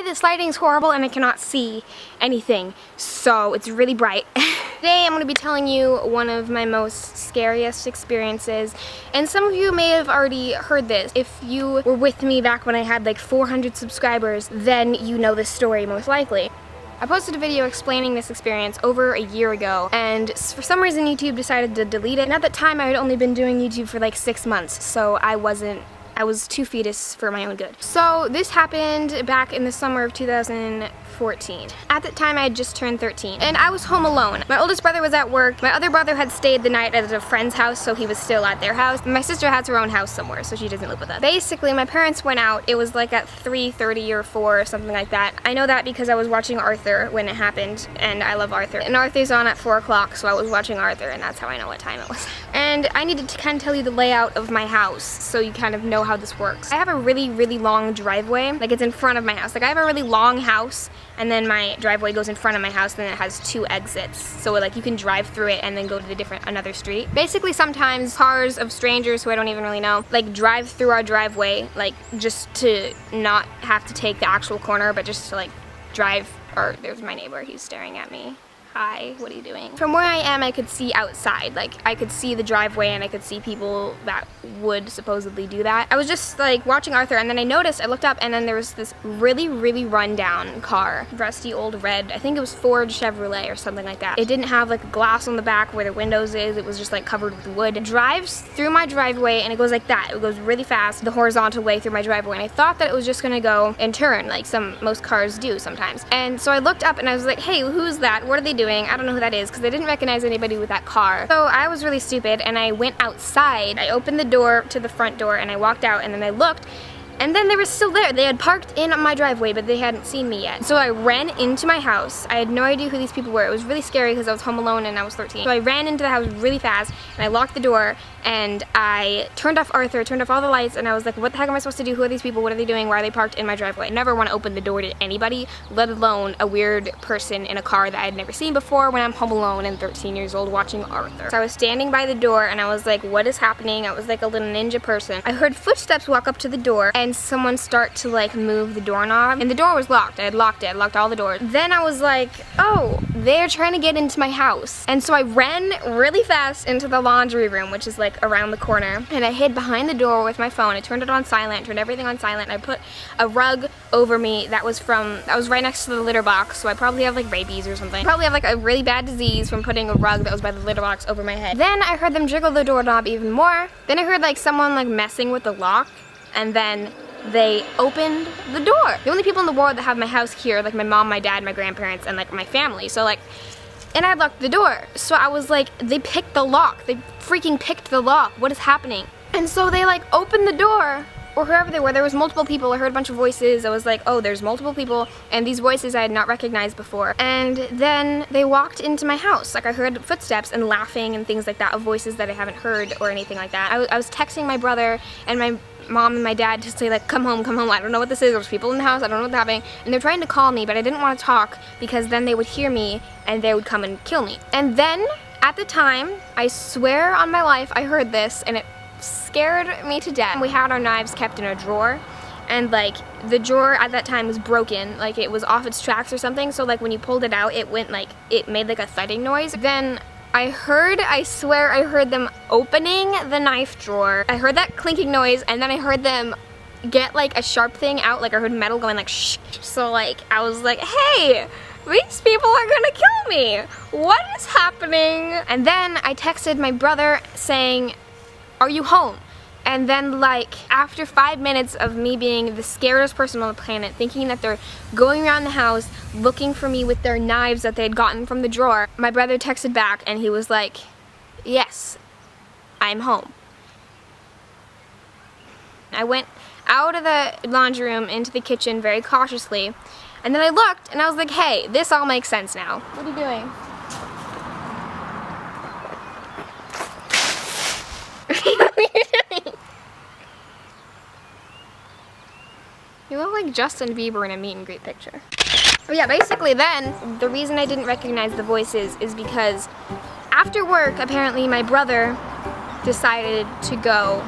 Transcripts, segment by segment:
this lighting's horrible and I cannot see anything, so it's really bright. Today I'm going to be telling you one of my most scariest experiences, and some of you may have already heard this. If you were with me back when I had like 400 subscribers, then you know this story most likely. I posted a video explaining this experience over a year ago, and for some reason YouTube decided to delete it. And at that time I had only been doing YouTube for like 6 months, so I was too fetus for my own good. So this happened back in the summer of 2014. At that time I had just turned 13 and I was home alone. My oldest brother was at work. My other brother had stayed the night at a friend's house, so he was still at their house. My sister has her own house somewhere, so she doesn't live with us. Basically my parents went out. It was like at 3:30 or 4 or something like that. I know that because I was watching Arthur when it happened, and I love Arthur. And Arthur's on at 4 o'clock, so I was watching Arthur, and that's how I know what time it was. And I needed to kind of tell you the layout of my house so you kind of know how this works. I have a really long driveway. Like, it's in front of my house. Like, I have a really long house, and then my driveway goes in front of my house, and then it has 2 exits. So like you can drive through it and then go to another street. Basically sometimes cars of strangers who I don't even really know like drive through our driveway, like just to not have to take the actual corner, but just to like drive. Or there's my neighbor, he's staring at me. Hi, what are you doing? From where I am, I could see outside. Like, I could see the driveway and I could see people that would supposedly do that. I was just like watching Arthur, and then I noticed, I looked up, and then there was this really run down car. Rusty old red, I think it was Ford Chevrolet or something like that. It didn't have like a glass on the back where the windows is. It was just like covered with wood. It drives through my driveway and it goes like that. It goes really fast, the horizontal way through my driveway. And I thought that it was just gonna go and turn like most cars do sometimes. And so I looked up and I was like, hey, who's that? What are they doing? I don't know who that is, because I didn't recognize anybody with that car. So I was really stupid and I went outside. I opened the door to the front door and I walked out, and then I looked, and then they were still there. They had parked in my driveway, but they hadn't seen me yet. So I ran into my house. I had no idea who these people were. It was really scary because I was home alone and I was 13. So I ran into the house really fast and I locked the door and I turned off Arthur, turned off all the lights, and I was like, what the heck am I supposed to do? Who are these people? What are they doing? Why are they parked in my driveway? I never want to open the door to anybody, let alone a weird person in a car that I'd never seen before when I'm home alone and 13 years old watching Arthur. So I was standing by the door and I was like, what is happening? I was like a little ninja person. I heard footsteps walk up to the door and someone start to like move the doorknob, and the door was locked. I had locked it. I locked all the doors. Then I was like, oh, they're trying to get into my house. And so I ran really fast into the laundry room, which is like around the corner, and I hid behind the door with my phone. I turned it on silent, turned everything on silent, and I put a rug over me that was right next to the litter box, so I probably have like rabies or something. Probably have like a really bad disease from putting a rug that was by the litter box over my head. Then I heard them jiggle the doorknob even more. Then I heard like someone like messing with the lock, and then they opened the door. The only people in the world that have my house here, like my mom, my dad, my grandparents, and like my family. So like, and I had locked the door. So I was like, they picked the lock. They freaking picked the lock. What is happening? And so they like opened the door, or whoever they were. There was multiple people. I heard a bunch of voices. I was like, oh, there's multiple people, and these voices I had not recognized before. And then they walked into my house. Like, I heard footsteps and laughing and things like that, of voices that I haven't heard or anything like that. I was texting my brother and my mom and my dad to say like, come home, I don't know what this is, there's people in the house, I don't know what's happening, and they're trying to call me, but I didn't want to talk because then they would hear me and they would come and kill me. And then at the time, I swear on my life, I heard this and it scared me to death. We had our knives kept in a drawer, and like the drawer at that time was broken, like it was off its tracks or something, so like when you pulled it out, it went like, it made like a thudding noise. Then I swear I heard them opening the knife drawer. I heard that clinking noise, and then I heard them get like a sharp thing out, like I heard metal going like shh. So like I was like, hey, these people are gonna kill me. What is happening? And then I texted my brother saying, are you home? And then like after 5 minutes of me being the scariest person on the planet, thinking that they're going around the house looking for me with their knives that they had gotten from the drawer, my brother texted back and he was like, yes, I'm home. I went out of the laundry room into the kitchen very cautiously, and then I looked and I was like, hey, this all makes sense now. What are you doing? You look like Justin Bieber in a meet and greet picture. But yeah, basically then, the reason I didn't recognize the voices is because after work, apparently my brother decided to go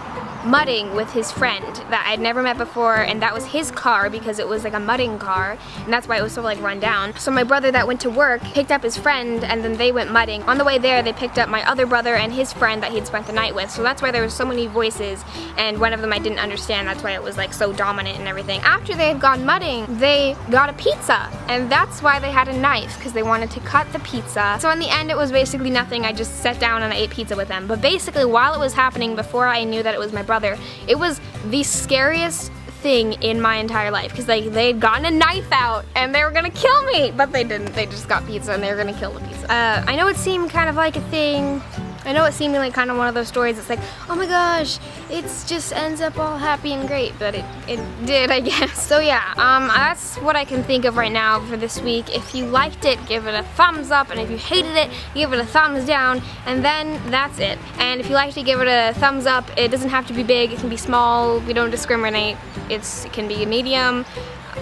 mudding with his friend that I'd never met before, and that was his car because it was like a mudding car, and that's why it was so like run down. So my brother that went to work picked up his friend, and then they went mudding. On the way there, they picked up my other brother and his friend that he'd spent the night with. So that's why there were so many voices, and one of them I didn't understand. That's why it was like so dominant and everything. After they had gone mudding, they got a pizza, and that's why they had a knife, because they wanted to cut the pizza. So in the end, it was basically nothing. I just sat down and I ate pizza with them. But basically, while it was happening, before I knew that it was my brother, it was the scariest thing in my entire life, because like they'd gotten a knife out and they were gonna kill me, but they didn't. They just got pizza and they were gonna kill the pizza. I know it seemed kind of like a thing. I know it seemed like kind of one of those stories. It's like, oh my gosh, it just ends up all happy and great, but it did, I guess. So yeah, that's what I can think of right now for this week. If you liked it, give it a thumbs up, and if you hated it, give it a thumbs down, and then that's it. And if you liked it, give it a thumbs up. It doesn't have to be big, it can be small, we don't discriminate. It can be medium,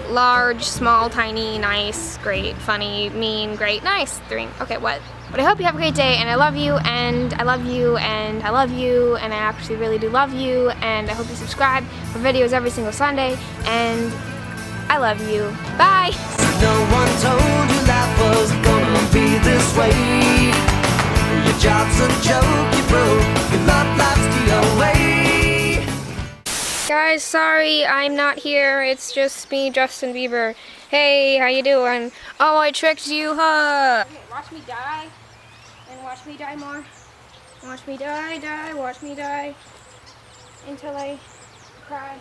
large, small, tiny, nice, great, funny, mean, great, nice, three. Okay, what? But I hope you have a great day, and I love you, and I love you, and I love you, and I actually really do love you, and I hope you subscribe for videos every single Sunday, and I love you. Bye! No one told you life was gonna be this way. Your job's a joke, you broke, your love life's the away. Guys, sorry, I'm not here. It's just me, Justin Bieber. Hey, how you doing? Oh, I tricked you, huh? Okay, watch me die, and watch me die more. Watch me die, watch me die, until I cry.